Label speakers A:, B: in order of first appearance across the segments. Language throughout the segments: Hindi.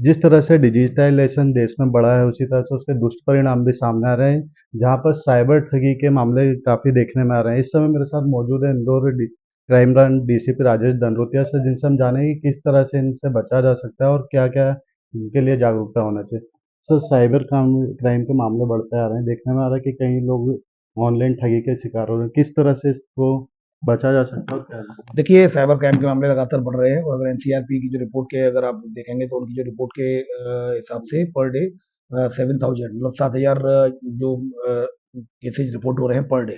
A: जिस तरह से डिजिटलाइजेशन देश में बढ़ा है उसी तरह से उसके दुष्परिणाम भी सामने आ रहे हैं, जहाँ पर साइबर ठगी के मामले काफ़ी देखने में आ रहे हैं। इस समय मेरे साथ मौजूद है Indore crime branch DCP Rajesh Dandotiya से, जिनसे हम जानेंगे कि किस तरह से इनसे बचा जा सकता है और क्या-क्या इनके लिए जागरूकता होना चाहिए। सर, साइबर क्राइम के मामले बढ़ते आ रहे हैं। देखने में आ रहा है कि कई लोग ऑनलाइन ठगी के शिकार हो रहे हैं। किस तरह से इसको बचा जा सकता है और क्या?
B: देखिए, साइबर क्राइम के मामले लगातार बढ़ रहे हैं और अगर एनसीआरपी की जो रिपोर्ट के अगर आप देखेंगे तो उनकी जो रिपोर्ट के हिसाब से पर डे 7,000 मतलब 7,000 जो केसेज रिपोर्ट हो रहे हैं पर डे।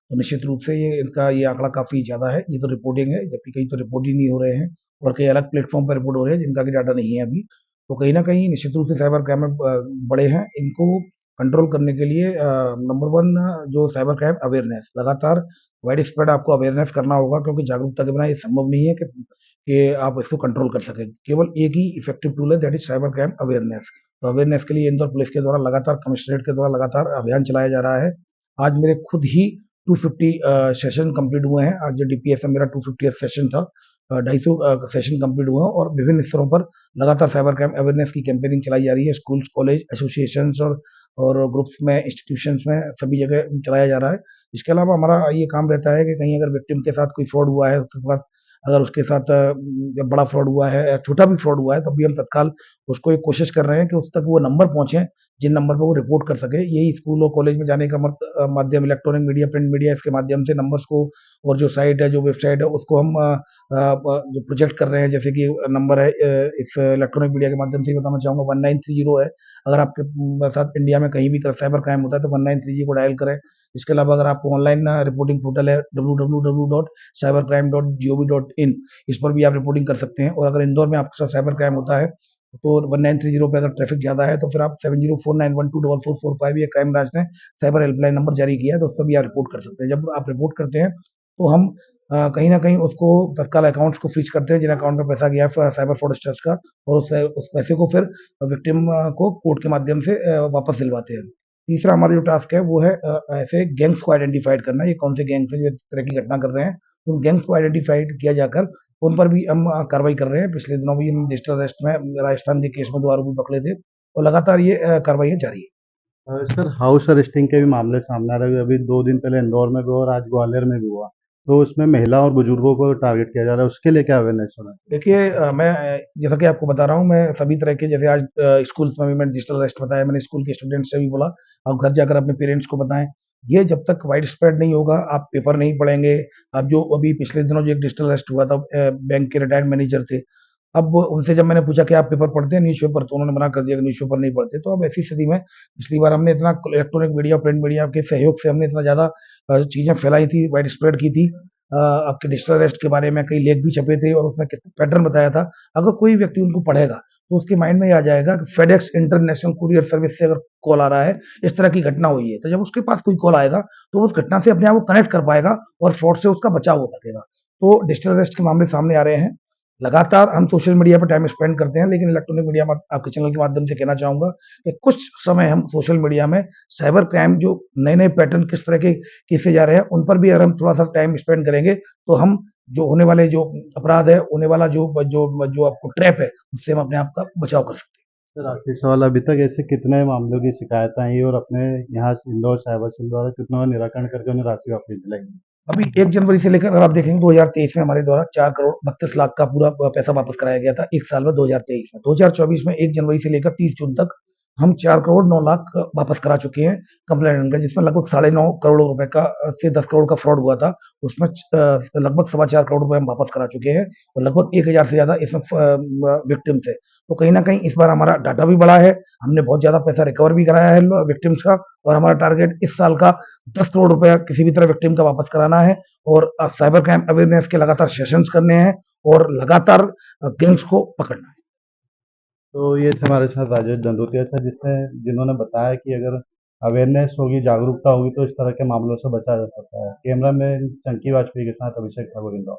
B: तो निश्चित रूप से ये आंकड़ा काफ़ी ज़्यादा है। ये तो रिपोर्टिंग है, जबकि कई तो रिपोर्ट ही नहीं हो रहे हैं और कई अलग प्लेटफ़ॉर्म पर रिपोर्ट हो रहे हैं जिनका कि डाटा नहीं है अभी। तो कहीं न कहीं निश्चित रूप से साइबर क्राइम में बढ़े हैं। इनको कंट्रोल करने के लिए नंबर 1 जो साइबर क्राइम अवेयरनेस लगातार वाइड स्प्रेड आपको अवेयरनेस करना होगा, क्योंकि जागरूकता के बिना ये संभव नहीं है कि आप इसको कंट्रोल कर सकें। केवल एक ही इफेक्टिव टूल है, that is cyber crime awareness. तो अवेयरनेस के लिए इंदौर पुलिस के द्वारा लगातार, कमिश्नरेट के द्वारा लगातार अभियान चलाया जा रहा है। आज मेरे खुद ही 250 सेशन कंप्लीट हुए हैं। आज जो डीपीएस में मेरा 250 सेशन था, 250 सेशन कंप्लीट हुए हैं और विभिन्न स्तरों पर लगातार साइबर क्राइम अवेयरनेस की कैंपेनिंग चलाई जा रही है। स्कूल्स, कॉलेज, एसोसिएशन और ग्रुप्स में, इंस्टीट्यूशंस में, सभी जगह चलाया जा रहा है। इसके अलावा हमारा ये काम रहता है कि कहीं अगर विक्टिम के साथ कोई फ्रॉड हुआ है, उसके बाद अगर उसके साथ जब बड़ा फ्रॉड हुआ है या छोटा भी फ्रॉड हुआ है, तब भी हम तत्काल उसको ये कोशिश कर रहे हैं कि उस तक वो नंबर पहुंचे जिन नंबर पर वो रिपोर्ट कर सके। यही स्कूल और कॉलेज में जाने का माध्यम, इलेक्ट्रॉनिक मीडिया, प्रिंट मीडिया, इसके माध्यम से नंबर्स को और जो साइट है, जो वेबसाइट है, उसको हम जो प्रोजेक्ट कर रहे हैं। जैसे कि नंबर है, इस इलेक्ट्रॉनिक मीडिया के माध्यम से बताना चाहूंगा, 1930 है। अगर आपके साथ इंडिया में कहीं भी साइबर क्राइम होता है तो 1930 को डायल करें। इसके अलावा अगर आपको ऑनलाइन रिपोर्टिंग पोर्टल है www.cybercrime.gov.in, इस पर भी आप रिपोर्टिंग कर सकते हैं। और अगर इंदौर में आपके साथ साइबर क्राइम होता है तो 1930 पे अगर ट्रैफिक ज़्यादा है तो फिर आप 7049124445, ये क्राइम ब्रांच ने साइबर हेल्पलाइन नंबर जारी किया है, तो उस पर भी आप रिपोर्ट कर सकते हैं। जब आप रिपोर्ट करते हैं तो हम कहीं ना कहीं उसको तत्काल अकाउंट्स को फ्रीज करते हैं जिन अकाउंट में पैसा गया है साइबर फ्रॉडस्टर्स का, और उस पैसे को फिर विक्टिम को कोर्ट के माध्यम से वापस दिलवाते हैं। तीसरा हमारा जो टास्क है वो है ऐसे गैंग्स को आइडेंटिफाइड करना। ये कौन से गैंग्स हैं जो इस तरह की घटना कर रहे हैं, तो उन गैंग्स को आइडेंटिफाइड किया जाकर उन पर भी हम कार्रवाई कर रहे हैं। पिछले दिनों भी हम डिजिटल अरेस्ट में राजस्थान के केस में 2 आरोपी पकड़े थे और लगातार ये कार्रवाई जारी है।
A: सर, हाउस अरेस्टिंग के भी मामले सामने आ रहे हैं। अभी 2 दिन पहले इंदौर में भी हुआ और आज ग्वालियर में भी हुआ। तो उसमें महिला और बुजुर्गों को टारगेट किया जा रहा है। उसके लिए क्या अवेयरनेस होना चाहिए?
B: देखिए, मैं जैसा कि आपको बता रहा हूँ, मैं सभी तरह के, जैसे आज स्कूल्स में भी मैंने डिजिटल अरेस्ट बताया, मैंने स्कूल के स्टूडेंट्स से भी बोला आप घर जाकर अपने पेरेंट्स को बताएं। ये जब तक वाइड स्प्रेड नहीं होगा, आप पेपर नहीं पढ़ेंगे। अब जो अभी पिछले दिनों जो एक डिजिटल अरेस्ट हुआ था, बैंक के रिटायर्ड मैनेजर थे। अब उनसे जब मैंने पूछा कि आप पेपर पढ़ते हैं न्यूज़पेपर, तो उन्होंने मना कर दिया कि न्यूज़पेपर नहीं पढ़ते। तो अब ऐसी स्थिति में पिछली बार हमने इतना इलेक्ट्रॉनिक मीडिया, प्रिंट मीडिया के सहयोग से हमने इतना ज़्यादा चीज़ें फैलाई थी, वाइड स्प्रेड की थी। आपके डिजिटल अरेस्ट के बारे में कई लेख भी छपे थे और उसमें किस पैटर्न बताया था। अगर कोई व्यक्ति उनको पढ़ेगा तो उसके माइंड में ये आ जाएगा कि फेडेक्स इंटरनेशनल कुरियर सर्विस से अगर कॉल आ रहा है, इस तरह की घटना हुई है, तो जब उसके पास कोई कॉल आएगा तो उस घटना से अपने आप को कनेक्ट कर पाएगा और फ्रॉड से उसका बचाव हो सकेगा। तो डिजिटल अरेस्ट के मामले सामने आ रहे हैं। लगातार हम सोशल मीडिया पर टाइम स्पेंड करते हैं, लेकिन इलेक्ट्रॉनिक मीडिया में आपके चैनल के माध्यम से कहना चाहूंगा कि कुछ समय हम सोशल मीडिया में साइबर क्राइम, जो नए नए पैटर्न किस तरह के किसे जा रहे हैं, उन पर भी अगर हम थोड़ा सा टाइम स्पेंड करेंगे तो हम जो होने वाले जो अपराध है, होने वाला जो आपको ट्रैप है, उससे हम अपने आप का बचाव कर सकते हैं।
A: सर, आखिरी सवाल, अभी तक ऐसे कितने मामलों की शिकायत आई और अपने यहाँ से इंदौर साइबर सेल द्वारा कितनों का निराकरण करके उन्हें राशि वापस दिलाई?
B: अभी 1 जनवरी से लेकर अगर आप देखेंगे 2023 में हमारे द्वारा 4 करोड़ 32 लाख का पूरा पैसा वापस कराया गया था एक साल में, 2023 में। 2024 में 1 जनवरी से लेकर 30 जून तक हम 4 करोड़ 9 लाख वापस करा चुके हैं कंप्लेनेंट का, जिसमें लगभग 9.5 करोड़ रुपए का से 10 करोड़ का फ्रॉड हुआ था। उसमें लगभग 4.25 करोड़ रुपए हम वापस करा चुके हैं और लगभग 1,000 से ज्यादा इसमें विक्टिम्स है। तो कहीं ना कहीं इस बार हमारा डाटा भी बढ़ा है, हमने बहुत ज्यादा पैसा रिकवर भी कराया है विक्टिम्स का, और हमारा टारगेट इस साल का 10 करोड़ रुपया किसी भी तरह विक्टिम का वापस कराना है। और साइबर क्राइम अवेयरनेस के लगातार सेशंस करने हैं और लगातार गैंग्स को पकड़ना है।
A: तो ये थे हमारे साथ राजेश दंडोतिया सर, जिन्होंने बताया कि अगर अवेयरनेस होगी, जागरूकता होगी तो इस तरह के मामलों से बचा जा सकता है। कैमरा मैन चंकी वाजपेयी के साथ अभिषेक ठाकुर, इंदौर।